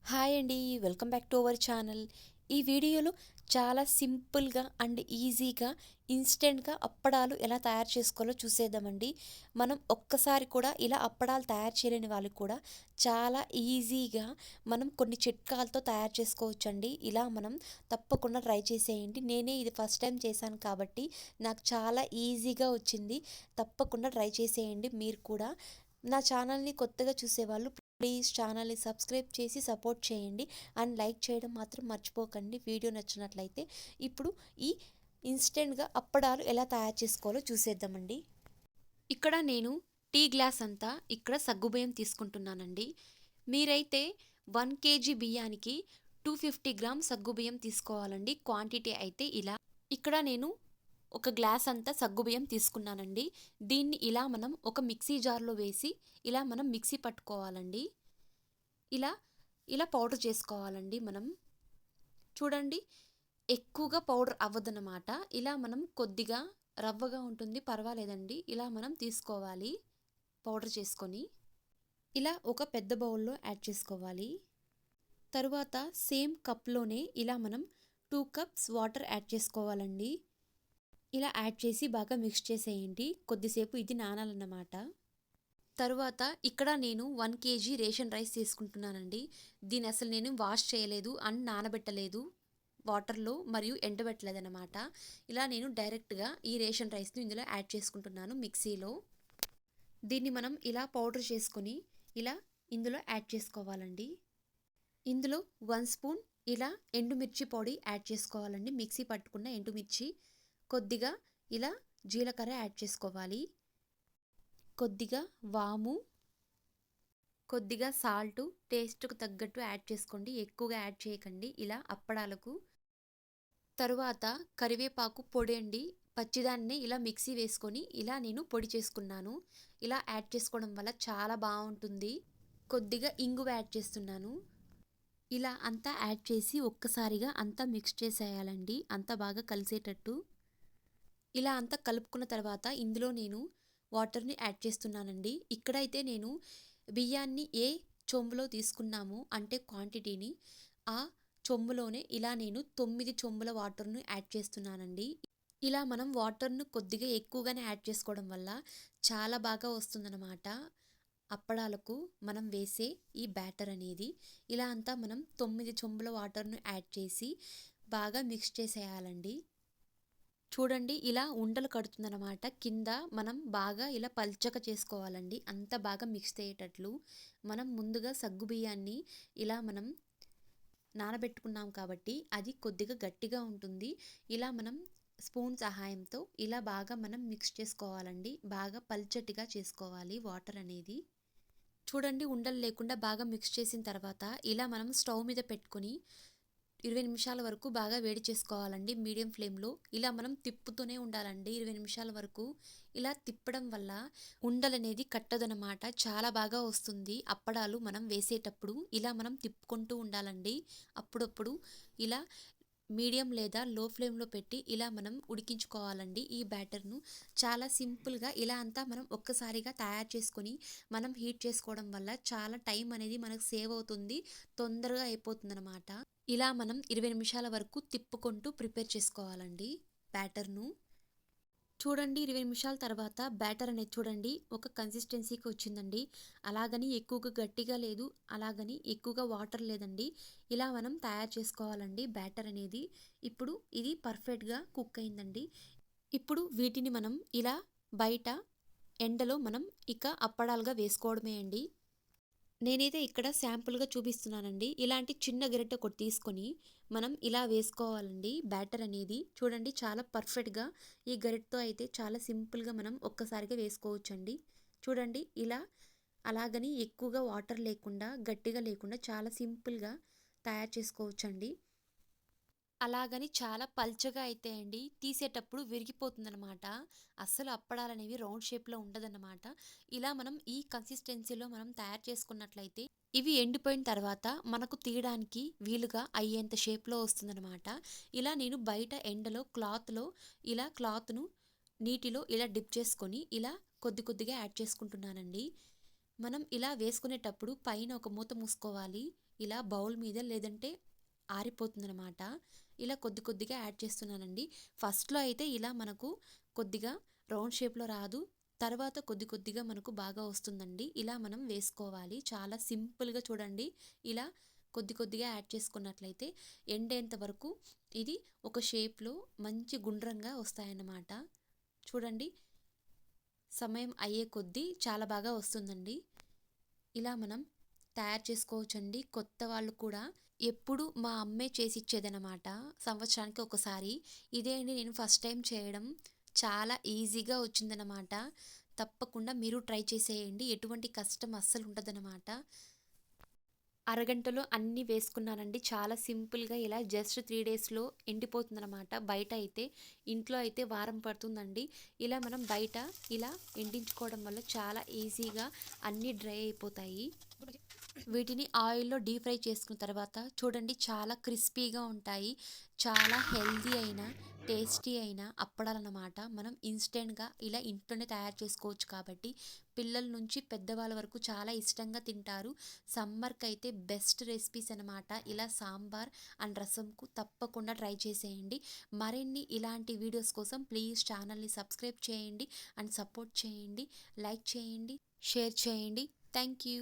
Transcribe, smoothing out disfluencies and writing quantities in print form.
Hi అండి. Welcome back to our channel. ఈ వీడియోలో చాలా సింపుల్‌గా అండ్ ఈజీగా ఇన్‌స్టెంట్‌గా అప్పడాలు ఎలా తయారు చేసుకోవాలో చూసేద్దామండి. మనం ఒక్కసారి కూడా ఇలా అప్పడాలు తయారు చేయలేని వాళ్ళకి కూడా చాలా ఈజీగా మనం కొన్ని చిట్కాలతో తయారు చేసుకోవచ్చండి. ఇలా మనం తప్పకుండా ట్రై చేసేయండి. నేనే ఇది ఫస్ట్ టైం చేశాను కాబట్టి నాకు చాలా ఈజీగా వచ్చింది. తప్పకుండా ట్రై చేసేయండి మీరు కూడా. నా ఛానల్‌ని కొత్తగా చూసేవాళ్ళు ప్లీజ్ ఛానల్ని సబ్స్క్రైబ్ చేసి సపోర్ట్ చేయండి అండ్ లైక్ చేయడం మాత్రం మర్చిపోకండి వీడియో నచ్చినట్లయితే. ఇప్పుడు ఈ ఇన్స్టెంట్గా అప్పడాలు ఎలా తయారు చేసుకోవాలో చూసేద్దామండి. ఇక్కడ నేను టీ గ్లాస్ అంతా ఇక్కడ సగ్గుబియ్యం తీసుకుంటున్నానండి. మీరైతే 1 kg బియ్యానికి 250 గ్రామ్ సగ్గుబియ్యం తీసుకోవాలండి. క్వాంటిటీ అయితే ఇలా. ఇక్కడ నేను ఒక గ్లాస్ అంతా సగ్గుబియ్యం తీసుకున్నానండి. దీన్ని ఇలా మనం ఒక మిక్సీ జార్లో వేసి ఇలా మనం మిక్సీ పట్టుకోవాలండి. ఇలా ఇలా పౌడర్ చేసుకోవాలండి మనం. చూడండి, ఎక్కువగా పౌడర్ అవ్వదన్నమాట. ఇలా మనం కొద్దిగా రవ్వగా ఉంటుంది, పర్వాలేదండి. ఇలా మనం తీసుకోవాలి పౌడర్ చేసుకొని. ఇలా ఒక పెద్ద బౌల్లో యాడ్ చేసుకోవాలి. తరువాత సేమ్ కప్లోనే ఇలా మనం 2 కప్స్ వాటర్ యాడ్ చేసుకోవాలండి. ఇలా యాడ్ చేసి బాగా మిక్స్ చేసేయండి. కొద్దిసేపు ఇది నానాలన్నమాట. తరువాత ఇక్కడ నేను 1 kg రేషన్ రైస్ తీసుకుంటున్నానండి. దీన్ని అసలు నేను వాష్ చేయలేదు అండ్ నానబెట్టలేదు వాటర్లో, మరియు ఎండబెట్టలేదన్నమాట. ఇలా నేను డైరెక్ట్గా ఈ రేషన్ రైస్ని ఇందులో యాడ్ చేసుకుంటున్నాను మిక్సీలో. దీన్ని మనం ఇలా పౌడర్ చేసుకొని ఇలా ఇందులో యాడ్ చేసుకోవాలండి. ఇందులో 1 స్పూన్ ఇలా ఎండుమిర్చి పొడి యాడ్ చేసుకోవాలండి. మిక్సీ పట్టుకున్న ఎండుమిర్చి. కొద్దిగా ఇలా జీలకర్ర యాడ్ చేసుకోవాలి. కొద్దిగా వాము, కొద్దిగా సాల్టు టేస్ట్కు తగ్గట్టు యాడ్ చేసుకోండి. ఎక్కువగా యాడ్ చేయకండి ఇలా అప్పడాలకు. తరువాత కరివేపాకు పొడి అండి. పచ్చిదాన్ని ఇలా మిక్సీ వేసుకొని ఇలా నేను పొడి చేసుకున్నాను. ఇలా యాడ్ చేసుకోవడం వల్ల చాలా బాగుంటుంది. కొద్దిగా ఇంగువ యాడ్ చేస్తున్నాను. ఇలా అంతా యాడ్ చేసి ఒక్కసారిగా అంతా మిక్స్ చేసేయాలండి, అంతా బాగా కలిసేటట్టు. ఇలా అంతా కలుపుకున్న తర్వాత ఇందులో నేను వాటర్ని యాడ్ చేస్తున్నానండి. ఇక్కడైతే నేను బియ్యాన్ని ఏ చెంబులో తీసుకున్నామో అంటే క్వాంటిటీని, ఆ చెంబులోనే ఇలా నేను 9 చెంబుల వాటర్ను యాడ్ చేస్తున్నానండి. ఇలా మనం వాటర్ను కొద్దిగా ఎక్కువగానే యాడ్ చేసుకోవడం వల్ల చాలా బాగా వస్తుందన్నమాట అప్పడాలకు మనం వేసే ఈ బ్యాటర్ అనేది. ఇలా అంతా మనం 9 చెంబుల వాటర్ను యాడ్ చేసి బాగా మిక్స్ చేసేయాలండి. చూడండి, ఇలా ఉండలు కడుతుందన్నమాట. కింద మనం బాగా ఇలా పల్చగా చేసుకోవాలండి. అంత బాగా మిక్స్ అయ్యేటట్లు. మనం ముందుగా సగ్గుబియ్యాన్ని ఇలా మనం నానబెట్టుకున్నాం కాబట్టి అది కొద్దిగా గట్టిగా ఉంటుంది. ఇలా మనం స్పూన్ సహాయంతో ఇలా బాగా మనం మిక్స్ చేసుకోవాలండి. బాగా పల్చటిగా చేసుకోవాలి వాటర్ అనేది. చూడండి, ఉండలు లేకుండా బాగా మిక్స్ చేసిన తర్వాత ఇలా మనం స్టవ్ మీద పెట్టుకొని 20 నిమిషాల వరకు బాగా వేడి చేసుకోవాలండి మీడియం ఫ్లేమ్లో. ఇలా మనం తిప్పుతూనే ఉండాలండి 20 నిమిషాల వరకు. ఇలా తిప్పడం వల్ల ఉండలనేది కట్టదనమాట. చాలా బాగా వస్తుంది అప్పడాలు మనం వేసేటప్పుడు. ఇలా మనం తిప్పుకుంటూ ఉండాలండి అప్పుడప్పుడు. ఇలా మీడియం లేదా లో ఫ్లేమ్లో పెట్టి ఇలా మనం ఉడికించుకోవాలండి ఈ బ్యాటర్ను. చాలా సింపుల్గా ఇలా అంతా మనం ఒక్కసారిగా తయారు చేసుకొని మనం హీట్ చేసుకోవడం వల్ల చాలా టైం అనేది మనకు సేవ్ అవుతుంది, తొందరగా అయిపోతుంది అనమాట. ఇలా మనం 20 నిమిషాల వరకు తిప్పుకుంటూ ప్రిపేర్ చేసుకోవాలండి బ్యాటర్ను. చూడండి, 20 నిమిషాల తర్వాత బ్యాటర్ అనేది చూడండి ఒక కన్సిస్టెన్సీకి వచ్చిందండి. అలాగని ఎక్కువగా గట్టిగా లేదు, అలాగని ఎక్కువగా వాటర్ లేదండి. ఇలా మనం తయారు చేసుకోవాలండి బ్యాటర్ అనేది. ఇప్పుడు ఇది పర్ఫెక్ట్గా కుక్ అయిందండి. ఇప్పుడు వీటిని మనం ఇలా బయట ఎండలో మనం ఇక అప్పడాలుగా వేసుకోవడమే అండి. నేనైతే ఇక్కడ శాంపుల్గా చూపిస్తున్నానండి. ఇలాంటి చిన్న గరిటె ఒకటి తీసుకొని మనం ఇలా వేసుకోవాలండి బ్యాటర్ అనేది. చూడండి, చాలా పర్ఫెక్ట్గా ఈ గరిటెతో అయితే చాలా సింపుల్గా మనం ఒక్కసారిగా వేసుకోవచ్చండి. చూడండి ఇలా. అలాగని ఎక్కువగా వాటర్ లేకుండా గట్టిగా లేకుండా చాలా సింపుల్గా తయారు చేసుకోవచ్చండి. అలాగని చాలా పల్చగా అయితే అండి తీసేటప్పుడు విరిగిపోతుందనమాట. అస్సలు అప్పడాలనేవి రౌండ్ షేప్లో ఉండదన్నమాట. ఇలా మనం ఈ కన్సిస్టెన్సీలో మనం తయారు చేసుకున్నట్లయితే ఇవి ఎండిపోయిన తర్వాత మనకు తీయడానికి వీలుగా అయ్యేంత షేప్లో వస్తుందనమాట. ఇలా నేను బయట ఎండలో ఇలా క్లాత్ను నీటిలో ఇలా డిప్ చేసుకొని ఇలా కొద్ది కొద్దిగా యాడ్ చేసుకుంటున్నానండి. మనం ఇలా వేసుకునేటప్పుడు పైన ఒక మూత మూసుకోవాలి. ఇలా బౌల్ మీద లేదంటే ఆరిపోతుందనమాట. ఇలా కొద్ది కొద్దిగా యాడ్ చేస్తున్నానండి. ఫస్ట్‌లో అయితే ఇలా మనకు కొద్దిగా రౌండ్ షేప్‌లో రాదు. తర్వాత కొద్ది కొద్దిగా మనకు బాగా వస్తుందండి. ఇలా మనం వేసుకోవాలి. చాలా సింపుల్‌గా చూడండి. ఇలా కొద్ది కొద్దిగా యాడ్ చేసుకున్నట్లయితే ఎండేంత వరకు ఇది ఒక షేప్‌లో మంచి గుండ్రంగా వస్తాయన్నమాట. చూడండి, సమయం అయ్యే కొద్దీ చాలా బాగా వస్తుందండి. ఇలా మనం తయారు చేసుకోవచ్చండి. కొత్త వాళ్ళు కూడా ఎప్పుడు మా అమ్మే చేసిచ్చేదనమాట సంవత్సరానికి ఒకసారి. ఇదే అండి నేను ఫస్ట్ టైం చేయడం. చాలా ఈజీగా వచ్చిందనమాట. తప్పకుండా మీరు ట్రై చేసేయండి. ఎటువంటి కష్టం అస్సలు ఉండదనమాట. అరగంటలో అన్నీ వేసుకున్నానండి. చాలా సింపుల్‌గా ఇలా జస్ట్ 3 డేస్‌లో ఎండిపోతుందనమాట. బయట అయితే, ఇంట్లో అయితే వారం పడుతుందండి. ఇలా మనం బయట ఇలా ఎండించుకోవడం వల్ల చాలా ఈజీగా అన్నీ డ్రై అయిపోతాయి. వీటిని ఆయిల్‌లో డీప్ ఫ్రై చేసుకున్న తర్వాత చూడండి, చాలా క్రిస్పీగా ఉంటాయి. చాలా హెల్తీ అయిన, టేస్టీ అయిన అప్పడాలన్నమాట. మనం ఇన్‌స్టెంట్‌గా ఇలా ఇంట్లోనే తయారు చేసుకోవచ్చు కాబట్టి పిల్లల నుంచి పెద్దవాళ్ళ వరకు చాలా ఇష్టంగా తింటారు. సమ్మర్‌కైతే బెస్ట్ రెసిపీస్ అనమాట. ఇలా సాంబార్ అండ్ రసంకు తప్పకుండా ట్రై చేసేయండి. మరిన్ని ఇలాంటి వీడియోస్ కోసం ప్లీజ్ ఛానల్‌ని సబ్స్క్రైబ్ చేయండి అండ్ సపోర్ట్ చేయండి. లైక్ చేయండి, షేర్ చేయండి. Thank you.